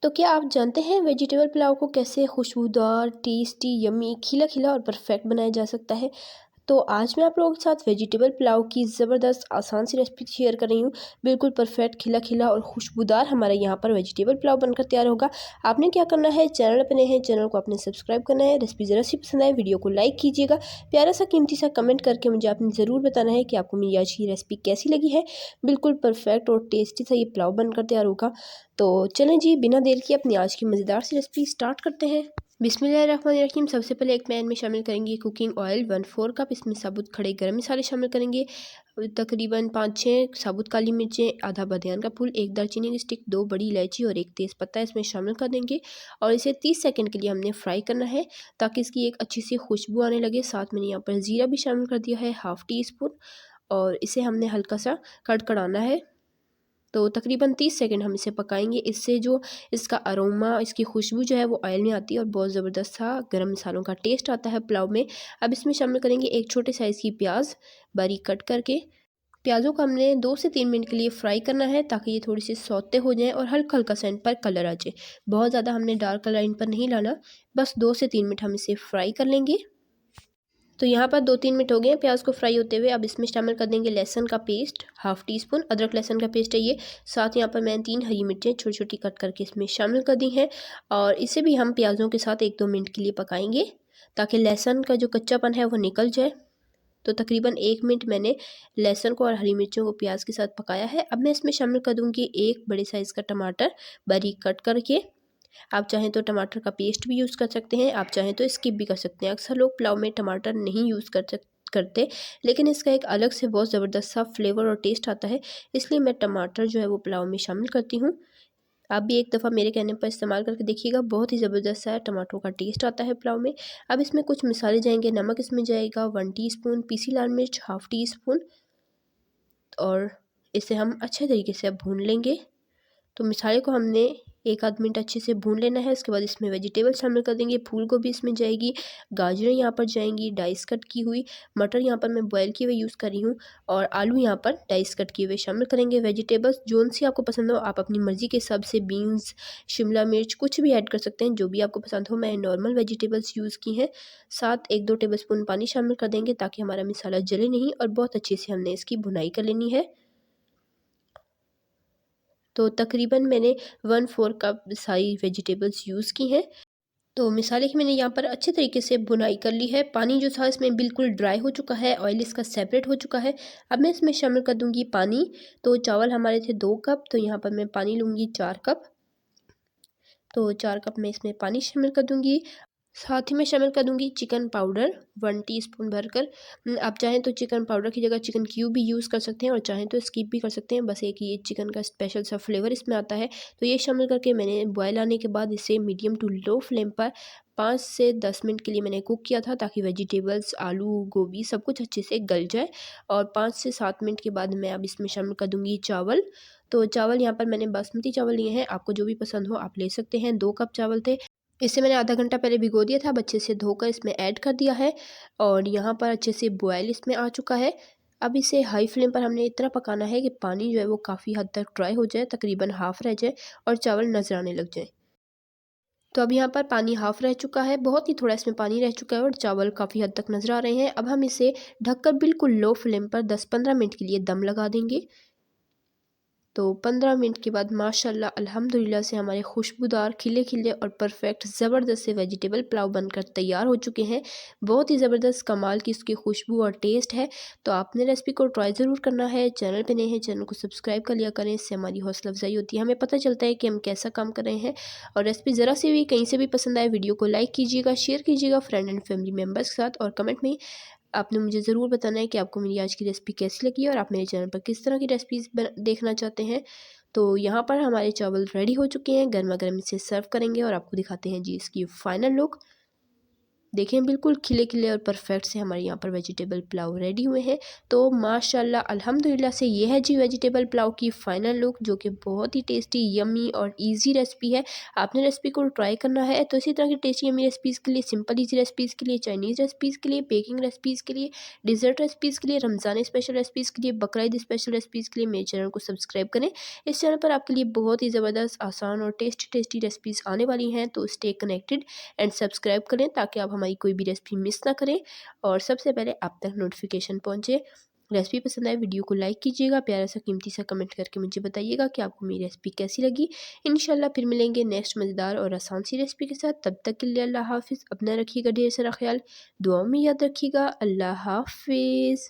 तो क्या आप जानते हैं वेजिटेबल पुलाव को कैसे खुशबूदार, टेस्टी, यम्मी, खिला-खिला और परफेक्ट बनाया जा सकता है? तो आज मैं आप लोगों के साथ वेजिटेबल पुलाव की ज़बरदस्त आसान सी रेसिपी शेयर कर रही हूँ। बिल्कुल परफेक्ट खिला-खिला और खुशबूदार हमारे यहाँ पर वेजिटेबल पुलाव बनकर तैयार होगा। आपने क्या करना है, चैनल पे नए हैं, चैनल को आपने सब्सक्राइब करना है। रेसिपी ज़रा सी पसंद आए, वीडियो को लाइक कीजिएगा। प्यारा सा कीमती सा कमेंट करके मुझे आपने ज़रूर बताना है कि आपको मेरी आज की रेसिपी कैसी लगी है। बिल्कुल परफेक्ट और टेस्टी सा ये पुलाव बनकर तैयार होगा। तो चलें जी, बिना देर किए अपनी आज की मज़ेदार सी रेसिपी स्टार्ट करते हैं। बिस्मिल्लाहिर्रहमानिर्रहीम। सबसे पहले एक पैन में शामिल करेंगे कुकिंग ऑयल 1/4 कप। इसमें साबुत खड़े गरम मसाले शामिल करेंगे। तकरीबन 5-6 साबुत काली मिर्चें, आधा बादियान का फूल, 1 दालचीनी की स्टिक, 2 बड़ी इलायची और 1 तेज़पत्ता इसमें शामिल कर देंगे। और इसे 30 सेकंड के लिए हमने फ्राई करना है ताकि इसकी एक अच्छी सी खुशबू आने लगे। साथ मैंने यहाँ पर ज़ीरा भी शामिल कर दिया है, हाफ़ टी स्पून। और इसे हमने हल्का सा कड़कड़ाना है। तो तकरीबन 30 सेकंड हम इसे पकाएंगे। इससे जो इसका अरोमा, इसकी खुशबू जो है वो ऑयल में आती है और बहुत ज़बरदस्त सा गरम मसालों का टेस्ट आता है पुलाव में। अब इसमें शामिल करेंगे एक छोटे साइज़ की प्याज बारीक कट करके। प्याज़ों को हमने 2 से 3 मिनट के लिए फ्राई करना है ताकि ये थोड़ी सी सौते हो जाएं और हल्का हल्का सा इन पर कलर आ जाए। बहुत ज़्यादा हमने डार्क कलर इन पर नहीं लाना, बस 2 से 3 मिनट हम इसे फ्राई कर लेंगे। तो यहाँ पर 2-3 मिनट हो गए हैं प्याज को फ्राई होते हुए। अब इसमें शामिल कर देंगे लहसुन का पेस्ट, हाफ़ टी स्पून। अदरक लहसुन का पेस्ट है ये। साथ यहाँ पर मैंने 3 हरी मिर्चें छोटी छोटी कट करके इसमें शामिल कर दी हैं। और इसे भी हम प्याज़ों के साथ 1-2 मिनट के लिए पकाएंगे ताकि लहसुन का जो कच्चापन है वो निकल जाए। तो तकरीबन 1 मिनट मैंने लहसुन को और हरी मिर्चों को प्याज के साथ पकाया है। अब मैं इसमें शामिल कर दूँगी 1 बड़े साइज़ का टमाटर बारीक कट करके। आप चाहें तो टमाटर का पेस्ट भी यूज़ कर सकते हैं, आप चाहें तो स्किप भी कर सकते हैं। अक्सर लोग पुलाव में टमाटर नहीं यूज़ करते, लेकिन इसका एक अलग से बहुत ज़बरदस्त सा फ्लेवर और टेस्ट आता है, इसलिए मैं टमाटर जो है वो पुलाव में शामिल करती हूँ। आप भी एक दफ़ा मेरे कहने पर इस्तेमाल करके देखिएगा, बहुत ही ज़बरदस्त सा टमाटरों का टेस्ट आता है पुलाव में। अब इसमें कुछ मसाले जाएँगे। नमक इसमें जाएगा 1 टीस्पून, पीसी लाल मिर्च हाफ़ टी स्पून। और इसे हम अच्छे तरीके से अब भून लेंगे। तो मसाले को हमने 1 आध मिनट अच्छे से भून लेना है। उसके बाद इसमें वेजिटेबल शामिल कर देंगे। फूल गोभी इसमें जाएगी, गाजरें यहाँ पर जाएंगी डाइस कट की हुई, मटर यहाँ पर मैं बॉयल किए हुए यूज़ कर रही हूँ, और आलू यहाँ पर डाइस कट किए हुए शामिल करेंगे। वेजिटेबल्स जोन सी आपको पसंद हो आप अपनी मर्ज़ी के हिसाब से बीन्स, शिमला मिर्च कुछ भी ऐड कर सकते हैं, जो भी आपको पसंद हो। मैं नॉर्मल वेजिटेबल्स यूज़ की हैं। साथ 1-2 टेबलस्पून पानी शामिल कर देंगे ताकि हमारा मसाला जले नहीं, और बहुत अच्छे से हमने इसकी भुनाई कर लेनी है। तो तकरीबन मैंने 1/4 कप सारी वेजिटेबल्स यूज़ की हैं। तो मसाले की मैंने यहाँ पर अच्छे तरीके से भुनाई कर ली है। पानी जो था इसमें बिल्कुल ड्राई हो चुका है, ऑयल इसका सेपरेट हो चुका है। अब मैं इसमें शामिल कर दूँगी पानी। तो चावल हमारे थे 2 कप, तो यहाँ पर मैं पानी लूँगी 4 कप। तो 4 कप मैं इसमें पानी शामिल कर दूँगी। साथ ही मैं शामिल कर दूँगी चिकन पाउडर 1 टीस्पून भरकर। आप चाहें तो चिकन पाउडर की जगह चिकन क्यूब भी यूज़ कर सकते हैं, और चाहें तो स्किप भी कर सकते हैं। बस एक ये चिकन का स्पेशल सा फ्लेवर इसमें आता है। तो ये शामिल करके मैंने बॉयल आने के बाद इसे मीडियम टू लो फ्लेम पर 5 से 10 मिनट के लिए मैंने कुक किया था ताकि वेजिटेबल्स, आलू, गोभी सब कुछ अच्छे से गल जाए। और 5 से 7 मिनट के बाद मैं अब इसमें शामिल कर दूँगी चावल। तो चावल यहाँ पर मैंने बासमती चावल लिए हैं, आपको जो भी पसंद हो आप ले सकते हैं। 2 कप चावल थे। इसे मैंने आधा घंटा पहले भिगो दिया था, अब अच्छे से धोकर इसमें ऐड कर दिया है। और यहाँ पर अच्छे से बॉयल इसमें आ चुका है। अब इसे हाई फ्लेम पर हमने इतना पकाना है कि पानी जो है वो काफ़ी हद तक ड्राई हो जाए, तकरीबन हाफ़ रह जाए और चावल नज़र आने लग जाए। तो अब यहाँ पर पानी हाफ़ रह चुका है, बहुत ही थोड़ा इसमें पानी रह चुका है और चावल काफ़ी हद तक नज़र आ रहे हैं। अब हम इसे ढककर बिल्कुल लो फ्लेम पर 10-15 मिनट के लिए दम लगा देंगे। तो 15 मिनट के बाद माशाल्लाह अल्हम्दुलिल्लाह से हमारे खुशबूदार खिले-खिले और परफेक्ट ज़बरदस्त से वेजिटेबल पुलाव बनकर तैयार हो चुके हैं। बहुत ही ज़बरदस्त कमाल की इसकी खुशबू और टेस्ट है। तो आपने रेसिपी को ट्राई ज़रूर करना है। चैनल पे नए हैं, चैनल को सब्सक्राइब कर लिया करें, इससे हमारी हौसला अफ़ज़ाई होती है, हमें पता चलता है कि हम कैसा काम कर रहे हैं। और रेसिपी ज़रा सी भी कहीं से भी पसंद आए, वीडियो को लाइक कीजिएगा, शेयर कीजिएगा फ्रेंड एंड फैमिली मेम्बर्स के साथ, और कमेंट में आपने मुझे ज़रूर बताना है कि आपको मेरी आज की रेसिपी कैसी लगी और आप मेरे चैनल पर किस तरह की रेसिपीज़ देखना चाहते हैं। तो यहाँ पर हमारे चावल रेडी हो चुके हैं, गर्मा गर्म इसे सर्व करेंगे और आपको दिखाते हैं जी इसकी फ़ाइनल लुक। देखें बिल्कुल खिले खिले और परफेक्ट से हमारे यहाँ पर वेजिटेबल पुलाव रेडी हुए हैं। तो माशाल्लाह अल्हम्दुलिल्लाह से ये है जी वेजिटेबल पुलाव की फ़ाइनल लुक, जो कि बहुत ही टेस्टी यम्मी और इजी रेसिपी है। आपने रेसिपी को ट्राई करना है। तो इसी तरह की टेस्टी यम्मी रेसिपीज़ के लिए, सिंपल इजी रेसिपीज़ के लिए, चाइनीज़ रेसिपीज़ के लिए, बेकिंग रेसिपीज़ के लिए, डिज़र्ट रेसिपीज़ के लिए, रमज़ान स्पेशल रेसिपीज़ के लिए, बकरीद स्पेशल रेसिपीज़ के लिए मेरे चैनल को सब्सक्राइब करें। इस चैनल पर आपके लिए बहुत ही ज़बरदस्त, आसान और टेस्टी टेस्टी रेसिपीज़ आने वाली हैं। तो स्टे कनेक्टेड एंड सब्सक्राइब करें ताकि आप हमारी कोई भी रेसिपी मिस ना करें और सबसे पहले आप तक नोटिफिकेशन पहुंचे। रेसिपी पसंद आए वीडियो को लाइक कीजिएगा, प्यारा सा कीमती सा कमेंट करके मुझे बताइएगा कि आपको मेरी रेसिपी कैसी लगी। इंशाल्लाह फिर मिलेंगे नेक्स्ट मज़ेदार और आसान सी रेसिपी के साथ। तब तक के लिए अल्लाह हाफिज़। अपना रखिएगा ढेर सारा ख्याल, दुआ में याद रखिएगा। अल्लाह हाफिज़।